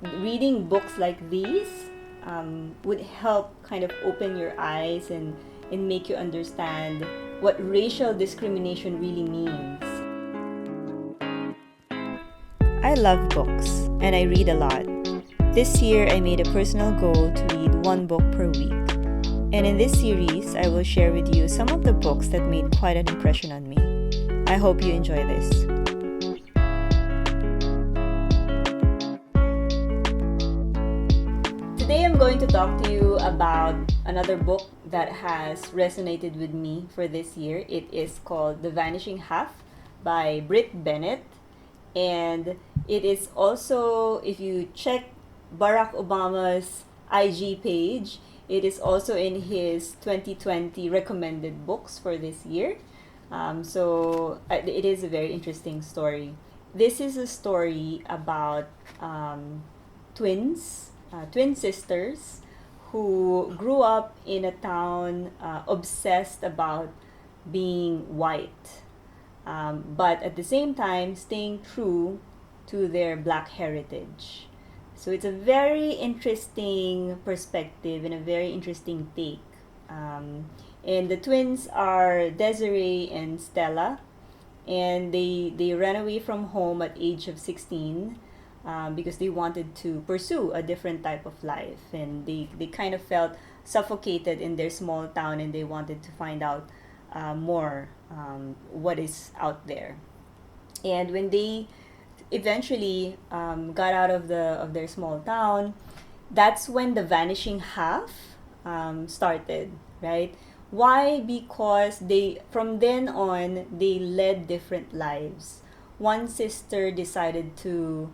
reading books like these would help kind of open your eyes and make you understand what racial discrimination really means. I love books and I read a lot. This year, I made a personal goal to read one book per week. And in this series, I will share with you some of the books that made quite an impression on me. I hope you enjoy this. Today, I'm going to talk to you about another book that has resonated with me for this year. It is called The Vanishing Half by Brit Bennett. And it is also, if you check Barack Obama's IG page, it is also in his 2020 recommended books for this year. So it is a very interesting story. This is a story about twin sisters who grew up in a town obsessed about being white, but at the same time staying true to their black heritage. So it's a very interesting perspective and a very interesting take. And the twins are Desiree and Stella, and they ran away from home at age of 16 because they wanted to pursue a different type of life, and they kind of felt suffocated in their small town, and they wanted to find out more what is out there. And when they eventually got out of their small town, that's when the vanishing half started, right? Why? Because they from then on they led different lives. One sister decided to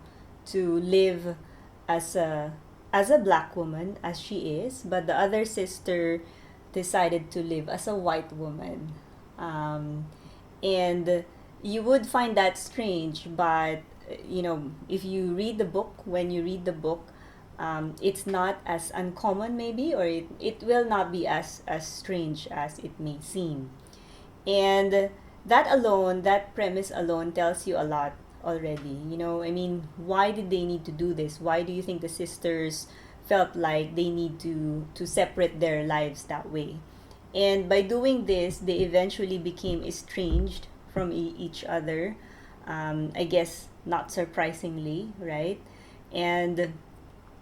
live as a black woman, as she is, but the other sister decided to live as a white woman. And you would find that strange, but if you read the book, when you read the book, it's not as uncommon maybe, or it will not be as strange as it may seem. And that premise alone tells you a lot already. I mean, why did they need to do this? Why do you think the sisters felt like they need to separate their lives that way? And by doing this, they eventually became estranged from each other. I guess not surprisingly, right? And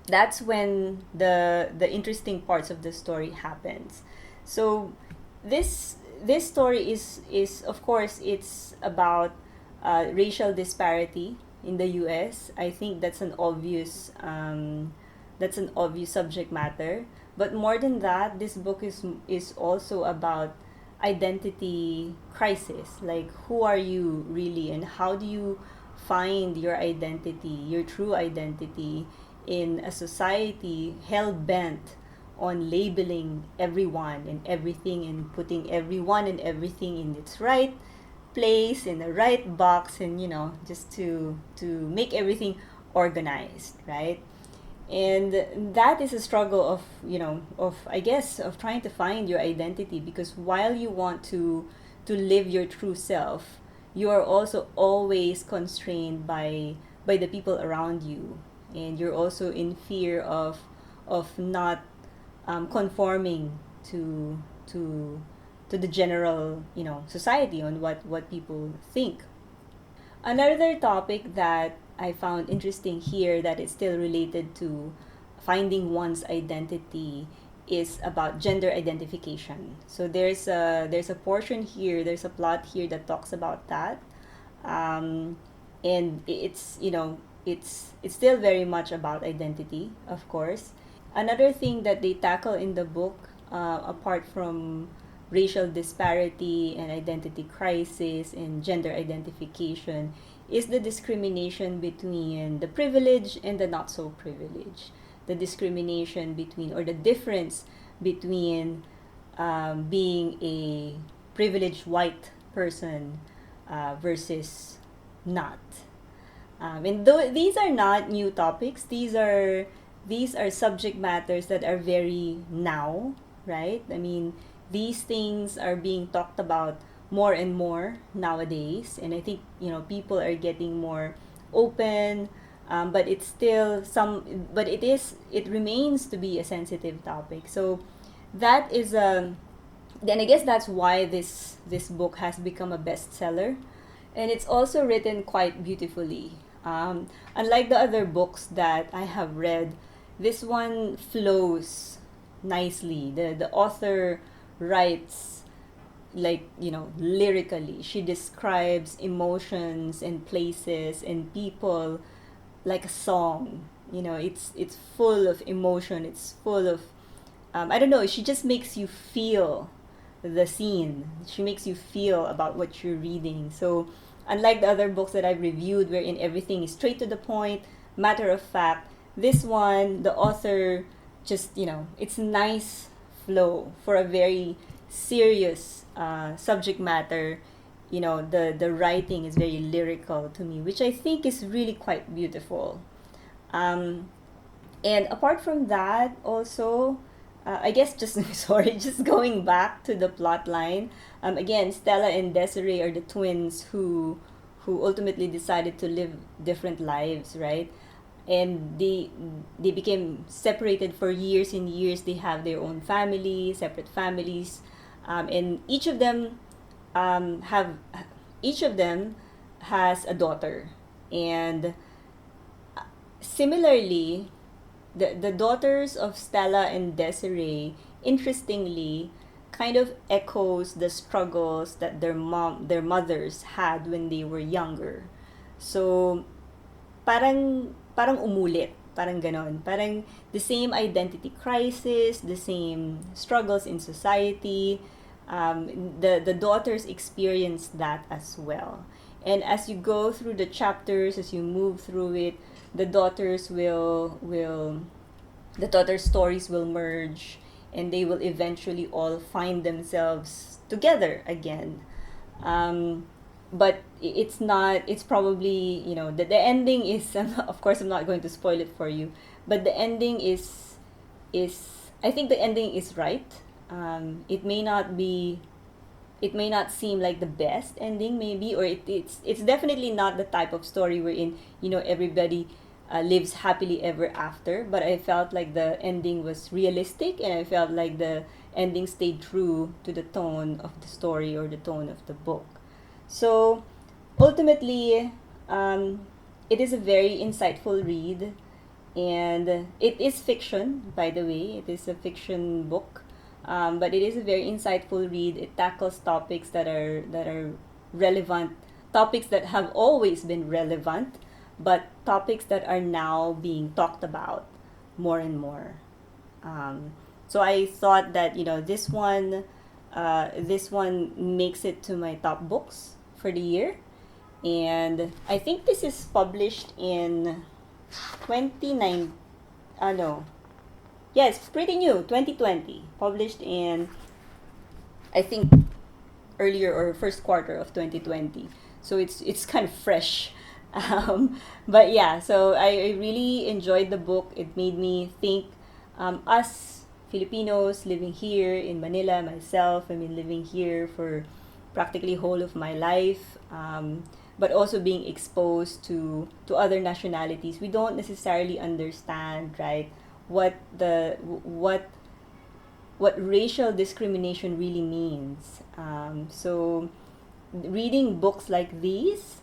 that's when the interesting parts of the story happens. So this story is of course it's about racial disparity in the U.S. I think that's an obvious subject matter. But more than that, this book is also about identity crisis. Like, who are you really, and how do you find your identity, your true identity, in a society hell bent on labeling everyone and everything and putting everyone and everything in its right place, in the right box, and just to make everything organized, right? And that is a struggle of I guess of trying to find your identity, because while you want to live your true self, you are also always constrained by the people around you, and you're also in fear of not conforming to the general society on what people think. Another topic that I found interesting here, that is still related to finding one's identity, is about gender identification. So there's a portion here, there's a plot here that talks about that, and it's still very much about identity, of course. Another thing that they tackle in the book, apart from racial disparity and identity crisis and gender identification, is the discrimination between the privileged and the not so privileged. The discrimination between, or the difference between, being a privileged white person versus not. And though these are not new topics, these are subject matters that are very now, right? I mean, these things are being talked about more and more nowadays, and I think people are getting more open, but it's still some, but it remains to be a sensitive topic. So that is then I guess that's why this book has become a bestseller, and it's also written quite beautifully. Unlike the other books that I have read, this one flows nicely. The author writes like, lyrically. She describes emotions and places and people like a song. It's full of emotion. It's full of I don't know. She just makes you feel the scene. She makes you feel about what you're reading. So, unlike the other books that I've reviewed, wherein everything is straight to the point, matter of fact, this one, the author just, it's nice flow for a very serious subject matter. The writing is very lyrical to me, which I think is really quite beautiful. Um, and apart from that, also, I guess just sorry, just going back to the plot line. Again, Stella and Desiree are the twins who ultimately decided to live different lives, right? And they became separated for years and years. They have their own family, separate families, and have each of them has a daughter, and similarly, the daughters of Stella and Desiree, interestingly, kind of echoes the struggles that their mothers had when they were younger. So, parang umulit, parang ganon. Parang the same identity crisis, the same struggles in society. The daughters experience that as well. And as you go through the chapters, as you move through it, the daughters will the daughters' stories will merge, and they will eventually all find themselves together again. um, but it's not, it's probably, the ending is of course I'm not going to spoil it for you, but the ending is I think the ending is right. It may not seem like the best ending, maybe, or it's definitely not the type of story wherein, everybody lives happily ever after, but I felt like the ending was realistic, and I felt like the ending stayed true to the tone of the story or the tone of the book. So ultimately, it is a very insightful read, and it is fiction, by the way. It is a fiction book, but it is a very insightful read. It tackles topics that are relevant, topics that have always been relevant, but topics that are now being talked about more and more. Um, so I thought that, this one makes it to my top books for the year, and I think this is published in 29. No, yeah, it's pretty new. 2020, published in, I think, earlier or first quarter of 2020. So it's kind of fresh. But yeah, so I really enjoyed the book. It made me think, us Filipinos living here in Manila, myself, I've been living here for practically whole of my life, but also being exposed to other nationalities. We don't necessarily understand, right, what racial discrimination really means. So reading books like these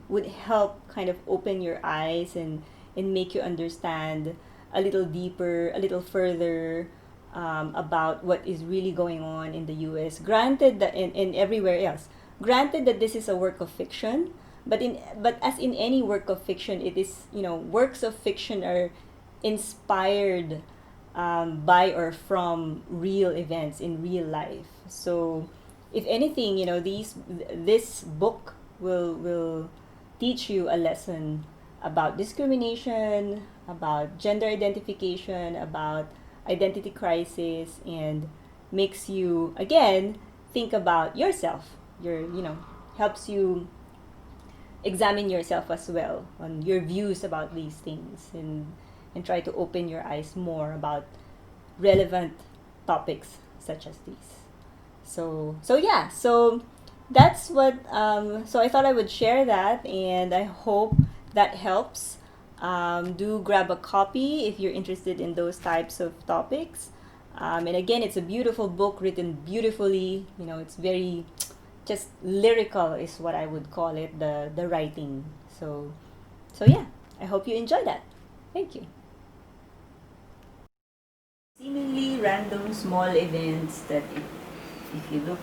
would help kind of open your eyes and make you understand a little deeper, a little further, about what is really going on in the US. Granted that in everywhere else. Granted that this is a work of fiction, but as in any work of fiction, it is, works of fiction are inspired, by or from real events in real life. So, if anything, this book will teach you a lesson about discrimination, about gender identification, about identity crisis, and makes you again think about yourself. Helps you examine yourself as well on your views about these things, and try to open your eyes more about relevant topics such as these. So yeah, so that's what, so I thought I would share that, and I hope that helps. Do grab a copy if you're interested in those types of topics. And again, it's a beautiful book written beautifully. You know, it's very just lyrical is what I would call it, the writing. So yeah, I hope you enjoy that. Thank you. Seemingly random small events that if you look